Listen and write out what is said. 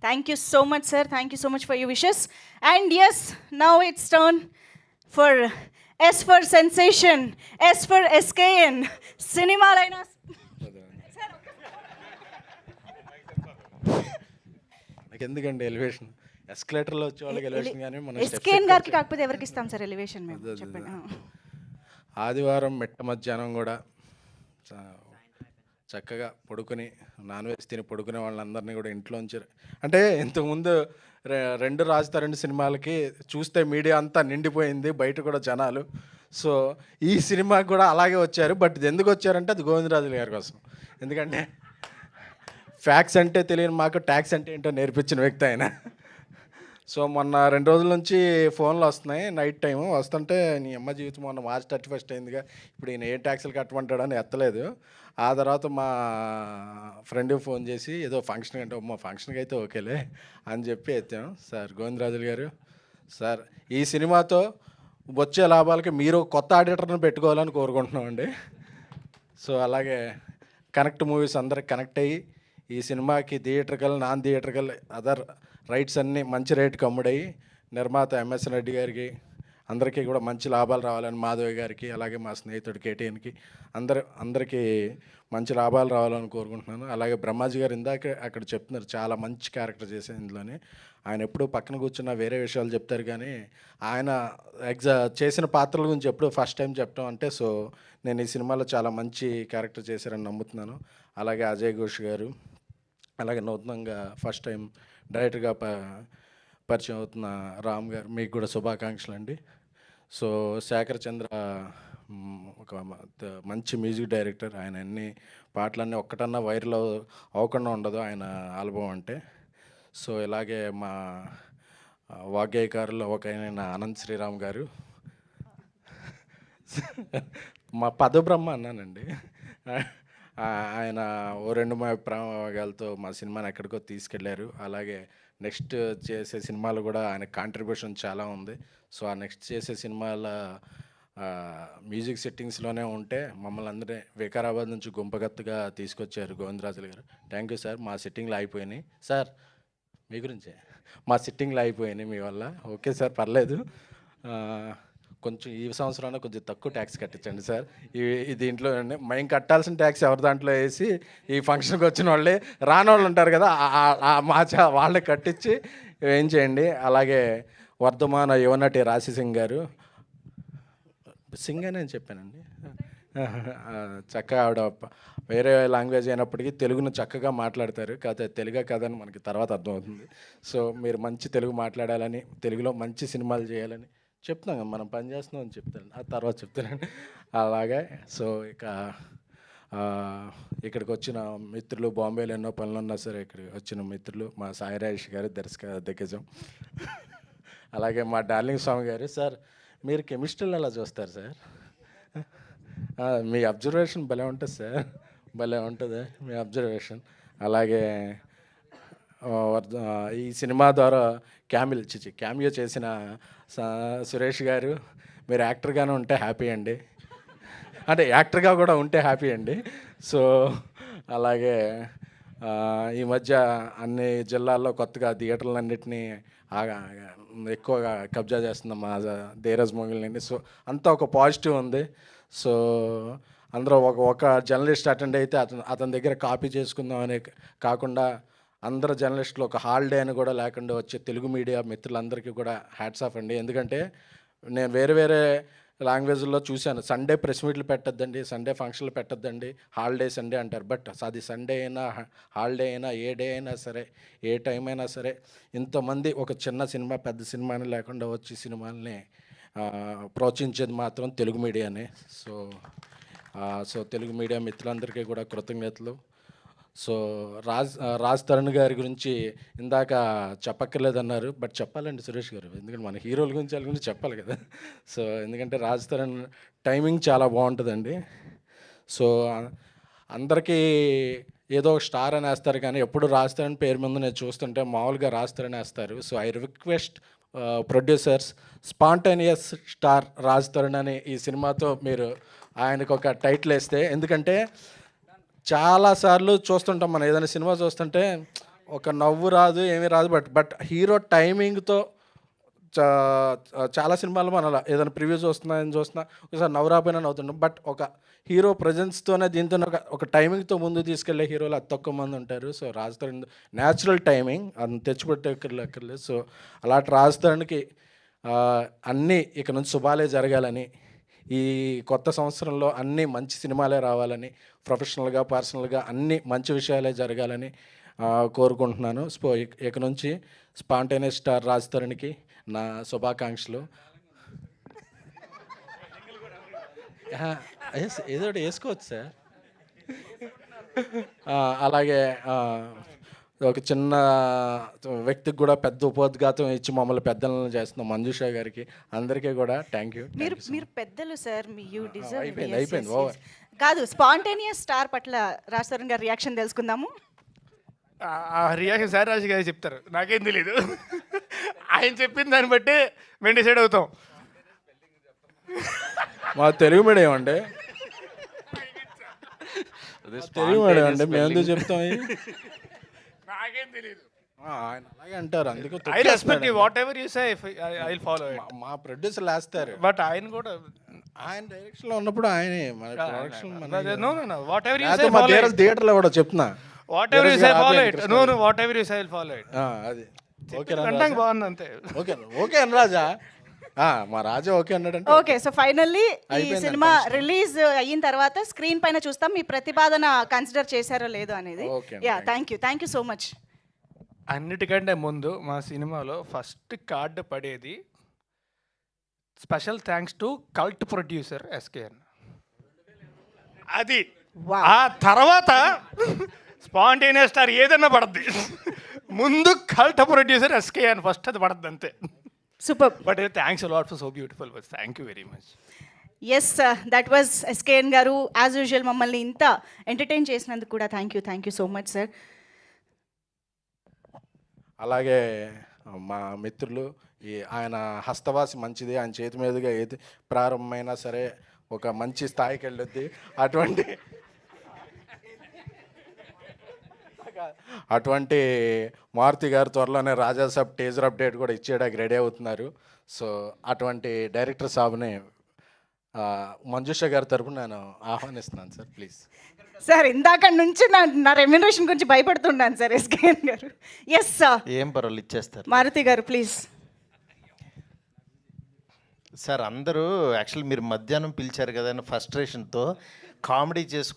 Thank you so much, sir. Thank you so much for your wishes. And yes, now it's turn for S for sensation, S for SKN. Cinema liners. నాకు ఎందుకండి elevation ఎస్కలేటర్లో వచ్చే వాళ్ళకి elevation కానీ మనం SKN గారికి కాకపోతే ఎవరికి ఇస్తాం సార్ ఎలివేషన్ మేము చెప్పండి. ఆదివారం మిట్ట మధ్యాహ్నం కూడా చక్కగా పడుకుని నాన్ వెజ్ తిని పడుకునే వాళ్ళందరినీ కూడా ఇంట్లోంచి అంటే ఇంతకుముందు రెండు రాజుతారండి సినిమాలకి చూస్తే మీడియా అంతా నిండిపోయింది, బయట కూడా జనాలు. సో ఈ సినిమాకి కూడా అలాగే వచ్చారు. బట్ ఎందుకు వచ్చారంటే అది గోవిందరాజుల గారి కోసం. ఎందుకంటే ఫ్యాక్స్ అంటే తెలియని మాకు ట్యాక్స్ అంటే ఏంటో నేర్పించిన వ్యక్తి ఆయన. సో మొన్న 2 రోజుల నుంచి ఫోన్లు వస్తున్నాయి నైట్ టైము వస్తుంటే, నీ అమ్మ జీవితం మొన్న March 31 అయిందిగా, ఇప్పుడు ఈయన ఏ ట్యాక్సులు కట్టమంటాడని ఎత్తలేదు. ఆ తర్వాత మా ఫ్రెండ్కి ఫోన్ చేసి ఏదో ఫంక్షన్ అంటే, మా ఫంక్షన్కి అయితే ఓకేలే అని చెప్పి ఎత్తాం. సార్ గోవిందరాజులు గారు, సార్ ఈ సినిమాతో వచ్చే లాభాలకి మీరు కొత్త ఆడిటర్ని పెట్టుకోవాలని కోరుకుంటున్నామండి. సో అలాగే కనెక్ట్ మూవీస్ అందరికి కనెక్ట్ అయ్యి ఈ సినిమాకి theatrical non theatrical other rights అన్నీ మంచి రేటుకి అమ్ముడయ్యి నిర్మాత ఎంఎస్ రెడ్డి గారికి అందరికీ కూడా మంచి లాభాలు రావాలని, మాధవి గారికి అలాగే మా స్నేహితుడు కేటీఎన్కి అందరికీ మంచి లాభాలు రావాలని కోరుకుంటున్నాను. అలాగే బ్రహ్మాజీ గారు ఇందాక అక్కడ చెప్తున్నారు చాలా మంచి క్యారెక్టర్ చేశారు ఇందులోనే. ఆయన ఎప్పుడూ పక్కన కూర్చున్న వేరే విషయాలు చెప్తారు కానీ ఆయన చేసిన పాత్రల గురించి ఎప్పుడు ఫస్ట్ టైం చెప్పడం అంటే, సో నేను ఈ సినిమాలో చాలా మంచి క్యారెక్టర్ చేశారని నమ్ముతున్నాను. అలాగే అజయ్ ఘోష్ గారు, అలాగే నూతనంగా ఫస్ట్ టైం డైరెక్టర్గా పరిచయం అవుతున్న రామ్ గారు, మీకు కూడా శుభాకాంక్షలు అండి. సో శేఖర్ చంద్ర ఒక మంచి మ్యూజిక్ డైరెక్టర్. ఆయన అన్ని పాటలన్నీ ఒక్కటన్నా వైరల్ అవ్వకుండా ఉండదు ఆయన ఆల్బమ్ అంటే. సో ఇలాగే మా వాగ్గేయకారులు ఒక ఆయన అనంత్ శ్రీరామ్ గారు, మా పదబ్రహ్మ అన్నానండి. ఆయన ఓ 2 ప్రయోగాలతో మా సినిమాని ఎక్కడికో తీసుకెళ్లారు. అలాగే నెక్స్ట్ చేసే సినిమాలు కూడా ఆయన కాంట్రిబ్యూషన్ చాలా ఉంది. సో ఆ నెక్స్ట్ చేసే సినిమాల మ్యూజిక్ సెట్టింగ్స్లోనే ఉంటే మమ్మల్ని అందరినీ వికారాబాద్ నుంచి గుంపగత్తుగా తీసుకొచ్చారు గోవిందరాజులు గారు. Thank you sir. మా సిట్టింగ్లు అయిపోయినాయి సార్, మీ గురించే మా సిట్టింగ్లు అయిపోయినాయి మీ వల్ల. ఓకే సార్, పర్లేదు. కొంచెం ఈ సంవత్సరాన్ని కొంచెం తక్కువ ట్యాక్స్ కట్టించండి సార్. దీంట్లో మేము కట్టాల్సిన ట్యాక్స్ ఎవరి దాంట్లో వేసి ఈ ఫంక్షన్కి వచ్చిన వాళ్ళే రాని వాళ్ళు ఉంటారు కదా, వాళ్ళే కట్టించి ఏం చేయండి. అలాగే వర్ధమాన యువనటి రాశి సింగ్ గారు, సింగ్ అని నేను చెప్పానండి, చక్కగా ఆవిడ వేరే లాంగ్వేజ్ అయినప్పటికీ తెలుగును చక్కగా మాట్లాడతారు. కాకపోతే తెలుగే కాదని మనకి తర్వాత అర్థమవుతుంది. సో మీరు మంచి తెలుగు మాట్లాడాలని, తెలుగులో మంచి సినిమాలు చేయాలని చెప్తున్నాం కదా, మనం పని చేస్తున్నాం అని చెప్తాను, ఆ తర్వాత చెప్తానండి. అలాగే సో ఇక్కడికి వచ్చిన మిత్రులు, బాంబేలో ఎన్నో పనులు ఉన్నా సరే ఇక్కడికి వచ్చిన మిత్రులు, మా సాయి రాజేష్ గారు దిగ్గజం, అలాగే మా డార్లింగ్ స్వామి గారు. సార్ మీరు కెమిస్ట్రీలో ఎలా చూస్తారు సార్? మీ అబ్జర్వేషన్ భలే ఉంటుంది సార్, భలే ఉంటుంది మీ అబ్జర్వేషన్. అలాగే ఈ సినిమా ద్వారా క్యామియో చేసిన సురేష్ గారు, మీరు యాక్టర్గానే ఉంటే హ్యాపీ అండి, అంటే యాక్టర్గా కూడా ఉంటే హ్యాపీ అండి. సో అలాగే ఈ మధ్య అన్ని జిల్లాల్లో కొత్తగా థియేటర్లన్నింటినీ ఎక్కువగా కబ్జా చేస్తున్న మా ధీరజ్ మొగిలిని. సో అంతా ఒక పాజిటివ్ ఉంది. సో అందరూ ఒక జర్నలిస్ట్ అటెండ్ అయితే అతని దగ్గర కాపీ చేసుకుందామని కాకుండా అందరు జర్నలిస్టులు ఒక హాలిడే అని కూడా లేకుండా వచ్చే తెలుగు మీడియా మిత్రులందరికీ కూడా హ్యాట్స్ ఆఫ్ అండి. ఎందుకంటే నేను వేరే లాంగ్వేజ్లో చూశాను, సండే ప్రెస్ మీట్లు పెట్టద్దండి, సండే ఫంక్షన్లు పెట్టద్దండి, హాలిడే సండే అంటారు. బట్ అది సండే అయినా హాలిడే అయినా ఏ డే అయినా సరే, ఏ టైం అయినా సరే, ఇంతమంది ఒక చిన్న సినిమా పెద్ద సినిమాని లేకుండా వచ్చి సినిమాల్ని ప్రోత్సహించేది మాత్రం తెలుగు మీడియానే. సో తెలుగు మీడియా మిత్రులందరికీ కూడా కృతజ్ఞతలు. సో రాజ్ తరుణ్ గారి గురించి ఇందాక చెప్పక్కర్లేదన్నారు, బట్ చెప్పాలండి సురేష్ గారు, ఎందుకంటే మన హీరోల గురించి వాళ్ళ గురించి చెప్పాలి కదా. సో ఎందుకంటే రాజ్ తరుణ్ టైమింగ్ చాలా బాగుంటుందండి. సో అందరికీ ఏదో స్టార్ అని వేస్తారు కానీ ఎప్పుడు రాజ్ తరుణ్ పేరు ముందు నేను చూస్తుంటే మామూలుగా రాజ్ తరుణ్ వేస్తారు. So I request producers, spontaneous star Raj Tarun అని ఈ సినిమాతో మీరు ఆయనకు ఒక టైటిల్ వేస్తే, ఎందుకంటే చాలాసార్లు చూస్తుంటాం మనం ఏదైనా సినిమా చూస్తుంటే ఒక నవ్వు రాదు, ఏమీ రాదు. బట్ హీరో టైమింగ్‌తో చాలా సినిమాలు మనం అలా ఏదైనా ప్రివ్యూస్ చూస్తున్నా ఒకసారి నవ్వు రాకపోయినా నవ్వుతున్నాం. బట్ ఒక హీరో ప్రజెన్స్‌తోనే దీంతో ఒక టైమింగ్‌తో ముందుకు తీసుకెళ్లే హీరోలు అతి తక్కువ మంది ఉంటారు. So Raj Tarun natural timing అది తెచ్చిపెట్టక్కర్లేదు. సో అలాంటి రాజ్ తరుణ్‌కి అన్నీ ఇక నుంచి శుభాలే జరగాలని, ఈ కొత్త సంవత్సరంలో అన్నీ మంచి సినిమాలే రావాలని, ప్రొఫెషనల్గా పర్సనల్గా అన్నీ మంచి విషయాలే జరగాలని కోరుకుంటున్నాను. సో ఇక నుంచి స్పాంటేనియస్ స్టార్ రాజ్ తరుణ్‌కి నా శుభాకాంక్షలు. ఏదో ఒకటి వేసుకోవచ్చు సార్. అలాగే ఒక చిన్న వ్యక్తికి కూడా పెద్ద ఉపోద్ఘాతం ఇచ్చి మమ్మల్ని పెద్దలను చేస్తున్నాం మంజుషా గారికి, అందరికీ కూడా థ్యాంక్ యూ. మీరు పెద్దలు సార్, మీ యూ డిజర్వ్. అయిపోయింది ఓవర్. కాదు, స్పాంటేనియస్ స్టార్ పట్ల రాజ్ తరుణ్ గారి రియాక్షన్ తెలుసుకుందాము. ఆ రియాక్షన్ సార్ రాజు గారు చెప్తారు, నాకేం తెలీదు. ఆయన చెప్పిన దాన్ని బట్టి మేము డిసైడ్ అవుతాం. మా తెలుగు మీడియం అండి, తెలుగు మీడియం అండి, మేము ఎందుకు చెప్తాం ఇవి? నాకేం తెలీదు. ఆయన అలాగే అంటారు, అందుకే I respect you, what ever you say I will follow it. మా ప్రొడ్యూసర్లు వేస్తారు, బట్ ఆయన కూడా ఆయన డైరెక్షన్లో ఉన్నప్పుడు ఆయనే మన production no no no whatever you say మా థియేటర్లో కూడా చెప్తున్నా, whatever you say follow it. No no whatever you say I will follow it. అది ఓకే అంటాం బాగుంది అంతే. ఓకే ఓకే అని రాజా, మా రాజా ఓకే అన్నాడంటే ఓకే. సో ఫైనల్లీ ఈ సినిమా రిలీజ్ అయిన తర్వాత స్క్రీన్ పైన చూస్తాం మీ ప్రతిపాదన కన్సిడర్ చేశారో లేదో అనేది. Okay, yeah, thank you so much. అన్నిటికంటే ముందు మా సినిమాలో ఫస్ట్ కార్డు పడేది special thanks to cult producer SKN. అది Wow. ఆ తర్వాత స్పాంటేనియస్ స్టార్ ఏదన్నా పడద్ది, ముందు కల్ట్ ప్రొడ్యూసర్ ఎస్కేఎన్ ఫస్ట్ అది పడద్ది అంతే. Super. But thanks a lot for so beautiful words. Thank you very much. Yes, that was SKN garu. As usual మమ్మల్ని ఇంత ఎంటర్టైన్ చేసినందుకు కూడా thank you so much sir. అలాగే మా మిత్రులు ఆయన హస్తవాసి మంచిది, ఆయన చేతి మీదుగా ఏది ప్రారంభమైనా సరే ఒక మంచి స్థాయికి వెళ్ళొద్ది. అటువంటి మారుతి గారు త్వరలోనే రాజాసాబ్ టేజర్ అప్డేట్ కూడా ఇచ్చేయడానికి రెడీ అవుతున్నారు. సో అటువంటి డైరెక్టర్ సాబ్ని మంజుష గారి తరపున నేను ఆహ్వానిస్తున్నాను సార్, ప్లీజ్. సార్ ఇందాక నుంచి నా రెమ్యునరేషన్ గురించి భయపడుతున్నాను సార్ ఎస్కేఎన్ గారు. ఎస్ సార్, ఏం పర్వాలేదు ఇచ్చేస్తారు మారుతి గారు ప్లీజ్. సార్. అందరూ యాక్చువల్లీ మీరు మధ్యాహ్నం పిలిచారు కదా అని ఫ్రస్ట్రేషన్తో కామెడీ చేసుకు